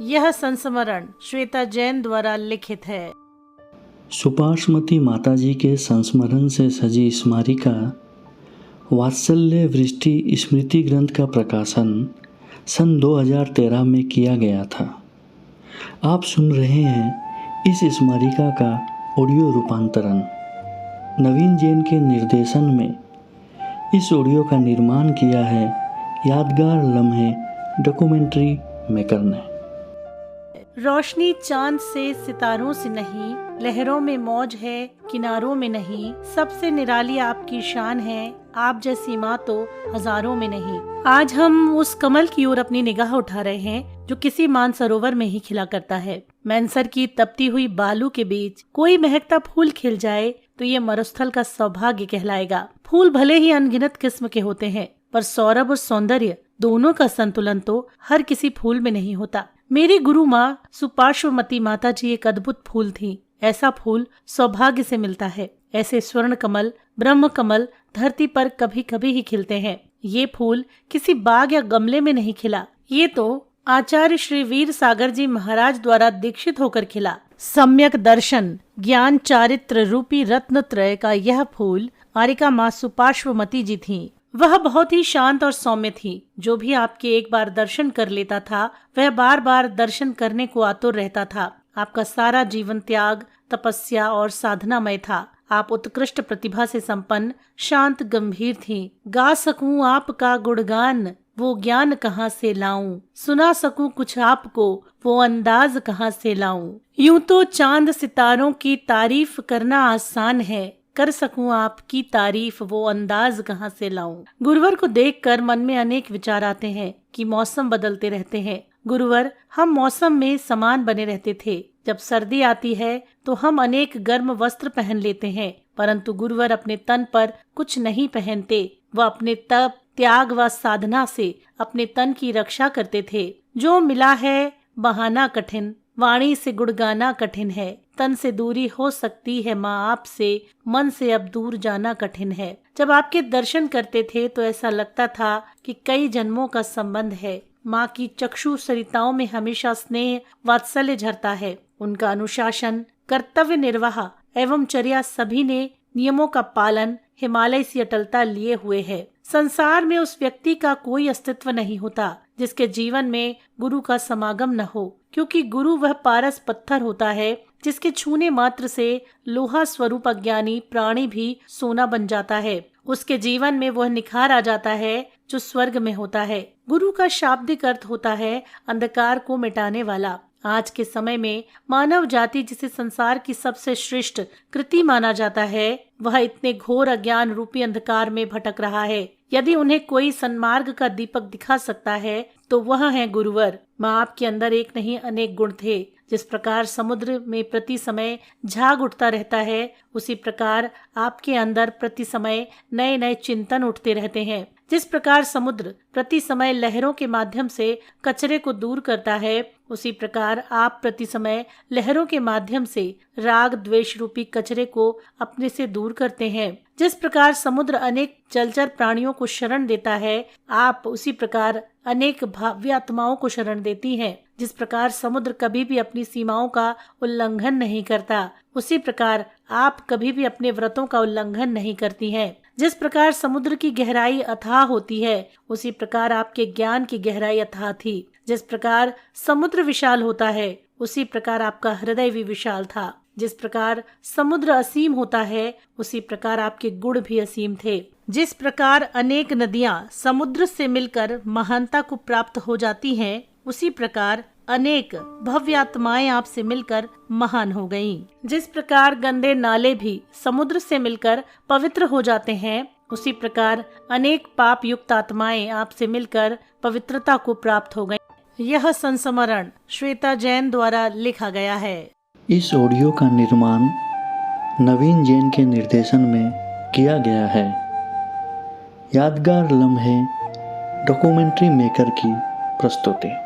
यह संस्मरण श्वेता जैन द्वारा लिखित है। सुपार्श्वमती माताजी के संस्मरण से सजी स्मारिका वात्सल्य वृष्टि स्मृति ग्रंथ का प्रकाशन सन 2013 में किया गया था। आप सुन रहे हैं इस स्मारिका का ऑडियो रूपांतरण। नवीन जैन के निर्देशन में इस ऑडियो का निर्माण किया है यादगार लम्हे डॉक्यूमेंट्री मेकर ने। रोशनी चांद से सितारों से नहीं, लहरों में मौज है किनारों में नहीं, सबसे निराली आपकी शान है, आप जैसी माँ तो हजारों में नहीं। आज हम उस कमल की ओर अपनी निगाह उठा रहे हैं जो किसी मानसरोवर में ही खिला करता है। मैनसर की तपती हुई बालू के बीच कोई महकता फूल खिल जाए तो ये मरुस्थल का सौभाग्य कहलाएगा। फूल भले ही अनगिनत किस्म के होते हैं, पर सौरभ और सौंदर्य दोनों का संतुलन तो हर किसी फूल में नहीं होता। मेरी गुरु माँ सुपार्श्वमती माता जी एक अद्भुत फूल थी। ऐसा फूल सौभाग्य से मिलता है। ऐसे स्वर्ण कमल, ब्रह्म कमल धरती पर कभी कभी ही खिलते हैं। ये फूल किसी बाग या गमले में नहीं खिला, ये तो आचार्य श्री वीर सागर जी महाराज द्वारा दीक्षित होकर खिला। सम्यक दर्शन ज्ञान चारित्र रूपी रत्नत्रय का यह फूल आरिका माँ सुपार्श्वमती जी थी। वह बहुत ही शांत और सौम्य थी। जो भी आपके एक बार दर्शन कर लेता था वह बार बार दर्शन करने को आतुर रहता था। आपका सारा जीवन त्याग, तपस्या और साधनामय था। आप उत्कृष्ट प्रतिभा से संपन्न, शांत, गंभीर थीं। गा सकूं आपका गुणगान, वो ज्ञान कहाँ से लाऊं, सुना सकूं कुछ आपको, वो अंदाज कहाँ से लाऊं। यूं तो चांद सितारों की तारीफ करना आसान है, कर सकूं आपकी तारीफ वो अंदाज कहाँ से लाऊं। गुरुवर को देखकर मन में अनेक विचार आते हैं कि मौसम बदलते रहते हैं। गुरुवर, हम मौसम में समान बने रहते थे। जब सर्दी आती है तो हम अनेक गर्म वस्त्र पहन लेते हैं, परंतु गुरुवर अपने तन पर कुछ नहीं पहनते। वह अपने तप, त्याग व साधना से अपने तन की रक्षा करते थे। जो मिला है बहाना कठिन, वाणी से गुड़गाना कठिन है। तन से दूरी हो सकती है माँ आपसे, मन से अब दूर जाना कठिन है। जब आपके दर्शन करते थे तो ऐसा लगता था कि कई जन्मों का संबंध है। माँ की चक्षु सरिताओं में हमेशा स्नेह वात्सल्य झरता है। उनका अनुशासन, कर्तव्य निर्वाह एवं चर्या सभी ने नियमों का पालन हिमालय सी अटलता लिए हुए है। संसार में उस व्यक्ति का कोई अस्तित्व नहीं होता जिसके जीवन में गुरु का समागम न हो, क्योंकि गुरु वह पारस पत्थर होता है जिसके छूने मात्र से लोहा स्वरूप अज्ञानी प्राणी भी सोना बन जाता है। उसके जीवन में वह निखार आ जाता है जो स्वर्ग में होता है। गुरु का शाब्दिक अर्थ होता है अंधकार को मिटाने वाला। आज के समय में मानव जाति जिसे संसार की सबसे श्रेष्ठ कृति माना जाता है, वह इतने घोर अज्ञान रूपी अंधकार में भटक रहा है। यदि उन्हें कोई सन्मार्ग का दीपक दिखा सकता है तो वह है गुरुवर। माँ आपके अंदर एक नहीं अनेक गुण थे। जिस प्रकार समुद्र में प्रति समय झाग उठता रहता है, उसी प्रकार आपके अंदर प्रति समय नए नए चिंतन उठते रहते हैं। जिस प्रकार समुद्र प्रति समय लहरों के माध्यम से कचरे को दूर करता है, उसी प्रकार आप प्रति समय लहरों के माध्यम से राग द्वेष रूपी कचरे को अपने से दूर करते हैं। जिस प्रकार समुद्र अनेक जलचर प्राणियों को शरण देता है, आप उसी प्रकार अनेक भाव्य आत्माओं को शरण देती हैं। जिस प्रकार समुद्र कभी भी अपनी सीमाओं का उल्लंघन नहीं करता, उसी प्रकार आप कभी भी अपने व्रतों का उल्लंघन नहीं करती हैं। जिस प्रकार समुद्र की गहराई अथाह होती है, उसी प्रकार आपके ज्ञान की गहराई अथाह थी। जिस प्रकार समुद्र विशाल होता है, उसी प्रकार आपका हृदय भी विशाल था। जिस प्रकार समुद्र असीम होता है, उसी प्रकार आपके गुण भी असीम थे। जिस प्रकार अनेक नदियां समुद्र से मिलकर महानता को प्राप्त हो जाती हैं, उसी प्रकार अनेक भव्य आत्माएं आपसे मिलकर महान हो गईं। जिस प्रकार गंदे नाले भी समुद्र से मिलकर पवित्र हो जाते हैं, उसी प्रकार अनेक पाप युक्त आत्माएं आपसे मिलकर पवित्रता को प्राप्त हो गईं। यह संस्मरण श्वेता जैन द्वारा लिखा गया है। इस ऑडियो का निर्माण नवीन जैन के निर्देशन में किया गया है। यादगार लम्हे डॉक्यूमेंट्री मेकर की प्रस्तुति।